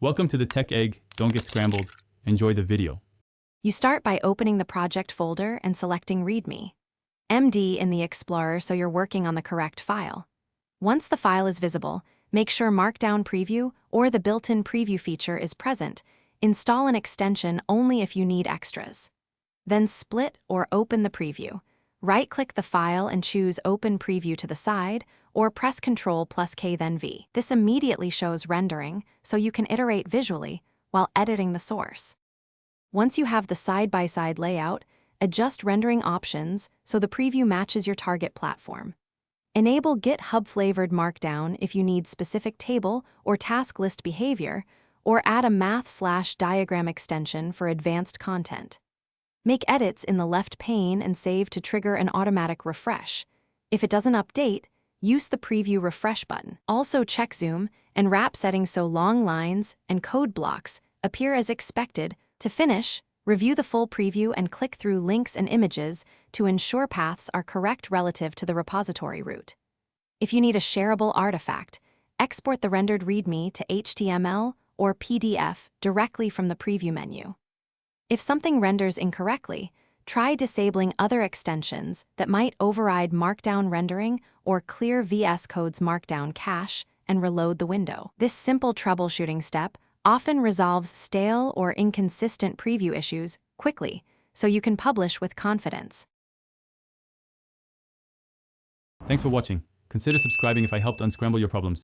Welcome to the Tech Egg. Don't get scrambled. Enjoy the video. You start by opening the project folder and selecting Readme. MD in the Explorer so you're working on the correct file. Once the file is visible, make sure Markdown Preview or the built-in preview feature is present. Install an extension only if you need extras. Then split or open the preview. Right-click the file and choose Open Preview to the side, or press Ctrl+K then V. This immediately shows rendering, so you can iterate visually while editing the source. Once you have the side-by-side layout, adjust rendering options so the preview matches your target platform. Enable GitHub-flavored Markdown if you need specific table or task list behavior, or add a math/diagram extension for advanced content. Make edits in the left pane and save to trigger an automatic refresh. If it doesn't update, use the Preview Refresh button. Also check zoom and wrap settings so long lines and code blocks appear as expected. To finish, review the full preview and click through links and images to ensure paths are correct relative to the repository route. If you need a shareable artifact, export the rendered README to HTML or PDF directly from the preview menu. If something renders incorrectly, try disabling other extensions that might override Markdown rendering or clear Vscode's Markdown cache and reload the window. This simple troubleshooting step often resolves stale or inconsistent preview issues quickly, so you can publish with confidence. Thanks for watching. Consider subscribing if I helped unscramble your problems.